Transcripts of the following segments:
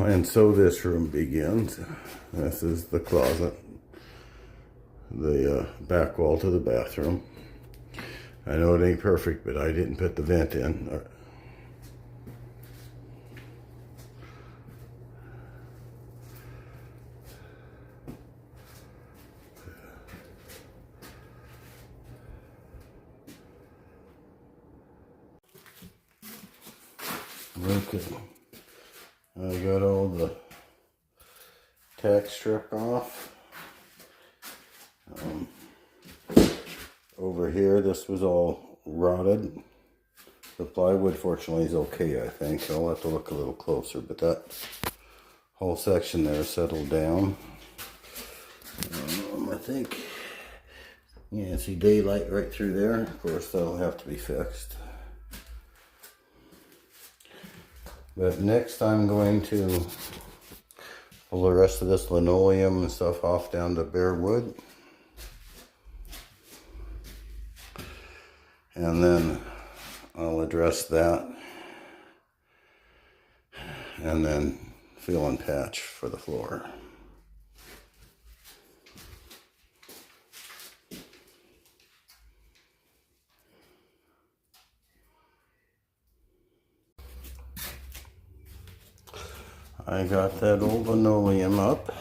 And so this room begins. This is the closet, the back wall to the bathroom. I know it ain't perfect, but I didn't put the vent in. Okay, I got all the tack strip off. Over here, this was all rotted. The plywood, fortunately, is okay, I think. I'll have to look a little closer, but that whole section there settled down. I think, yeah, see daylight right through there. Of course, that'll have to be fixed. But next I'm going to pull the rest of this linoleum and stuff off down to bare wood. And then I'll address that. And then fill and patch for the floor. I got that old linoleum up.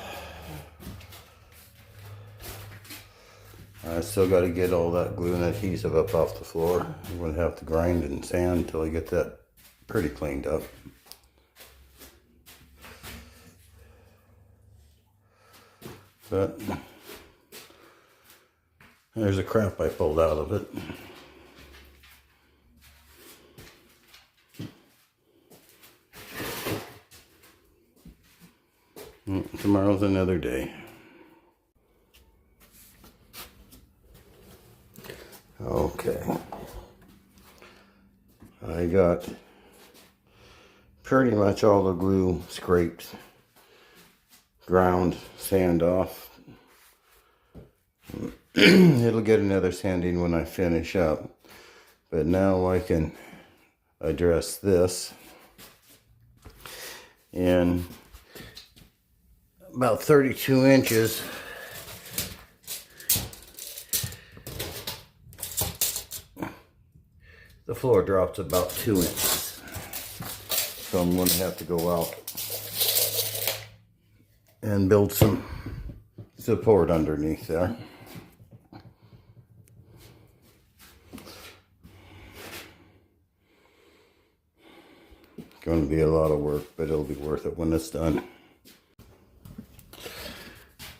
I still got to get all that glue and adhesive up off the floor. I'm going to have to grind and sand until I get that pretty cleaned up. But there's the crap I pulled out of it. Tomorrow's another day. Okay. I got pretty much all the glue scraped, ground, sand off. It'll get another sanding when I finish up. But now I can address this. And about 32 inches. The floor drops about 2 inches. So I'm going to have to go out and build some support underneath there. It's going to be a lot of work, but it'll be worth it when it's done.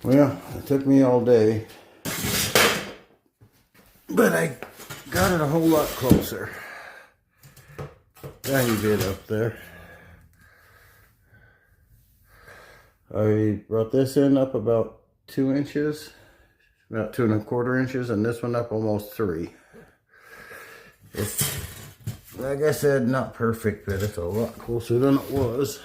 Well, it took me all day, but I got it a whole lot closer. Tiny bit up there. I brought this in up about 2 inches, about 2¼ inches, and this one up almost 3. It's, like I said, not perfect, but it's a lot closer than it was.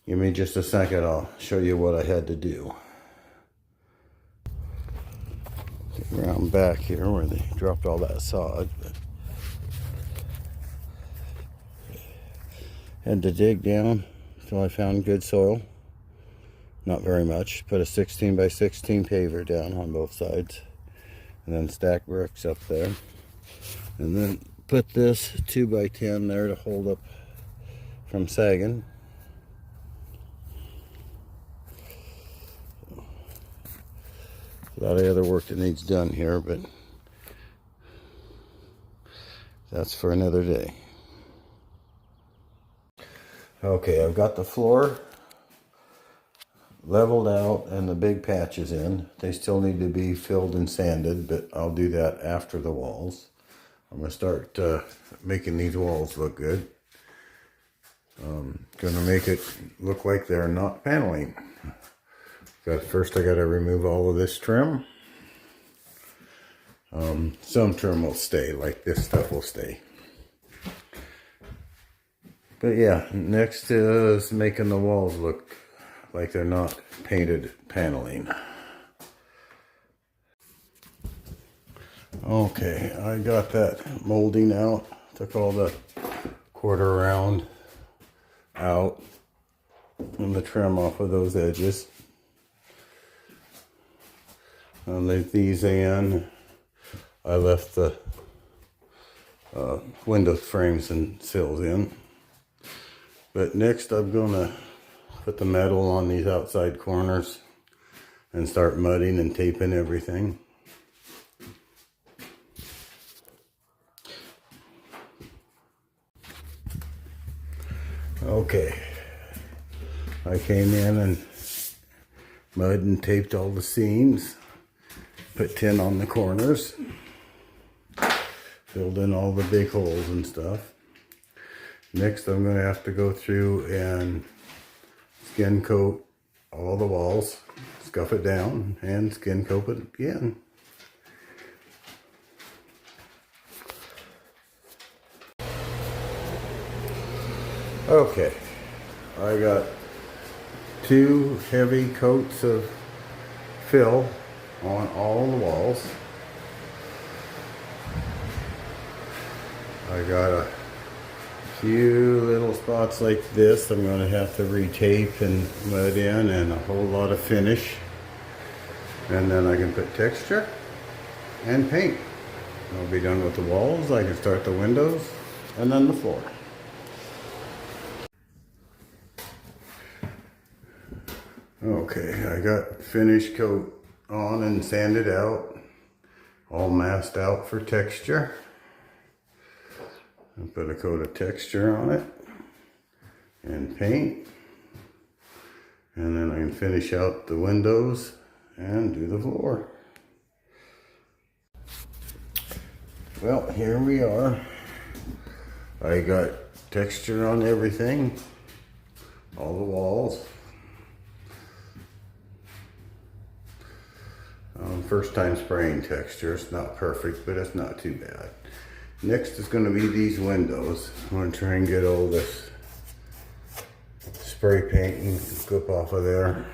Give me just a second, I'll show you what I had to do. Get around back here where they dropped all that sod. Had to dig down until I found good soil. Not very much. Put a 16 by 16 paver down on both sides. And then stack bricks up there. And then put this 2 by 10 there to hold up from sagging. A lot of other work that needs done here, but that's for another day. Okay, I've got the floor leveled out and the big patches in. They still need to be filled and sanded, but I'll do that after the walls. I'm going to start making these walls look good. Going to make it look like they're not paneling. First I got to remove all of this trim. Some trim will stay, like this stuff will stay. But yeah, next is making the walls look like they're not painted paneling. Okay, I got that molding out Took all the quarter round out and the trim off of those edges. I'll leave these in. I left the window frames and sills in. But next I'm gonna put the metal on these outside corners and start mudding and taping everything. Okay, I came in and mud and taped all the seams, put tin on the corners, filled in all the big holes and stuff. Next I'm going to have to go through and skin coat all the walls, scuff it down, and skin coat it again. Okay, I got 2 heavy coats of fill on all the walls. I got a few little spots like this I'm going to have to retape and mud in, and a whole lot of finish. And then I can put texture and paint. I'll be done with the walls. I can start the windows and then the floor. Okay, I got finish coat on and sanded out, all masked out for texture. I'll put a coat of texture on it and paint, and then I can finish out the windows and do the floor. Well, here we are. I got texture on everything, all the walls. First time spraying texture. It's not perfect, but it's not too bad. Next is going to be these windows. I'm going to try and get all this spray paint and clip off of there.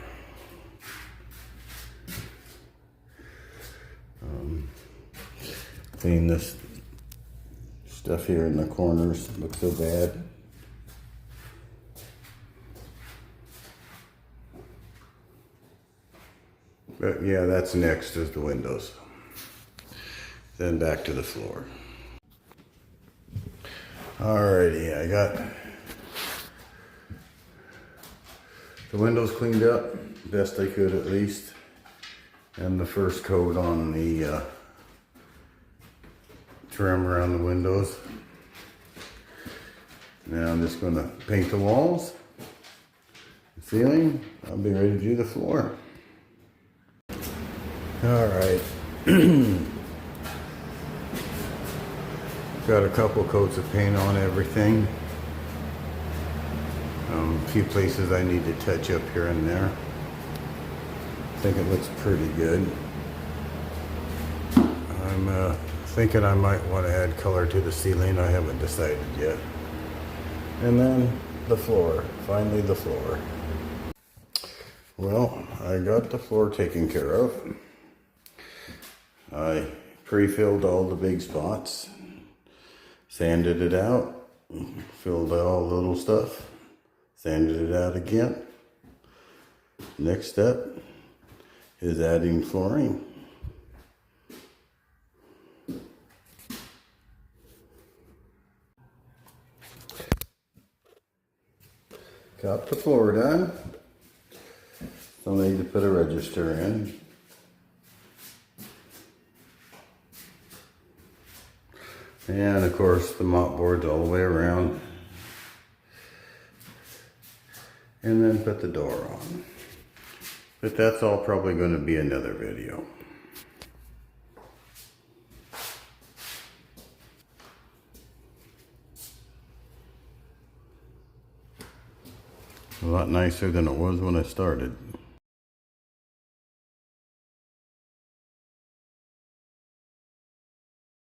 Clean this stuff here in the corners. It looks so bad. But yeah, that's next is the windows. Then back to the floor. Alrighty, I got the windows cleaned up, best I could at least. And the first coat on the trim around the windows. Now I'm just gonna paint the walls, the ceiling. I'll be ready to do the floor. All right, got a couple coats of paint on everything. A few places I need to touch up here and there. I think it looks pretty good. I'm thinking I might want to add color to the ceiling. I haven't decided yet. And then the floor, finally the floor. Well, I got the floor taken care of. I pre-filled all the big spots, sanded it out, filled out all the little stuff, sanded it out again. Next step is adding flooring. Got the floor done. Still need to put a register in. And of course the mop boards all the way around. And then put the door on. But that's all probably going to be another video. A lot nicer than it was when I started.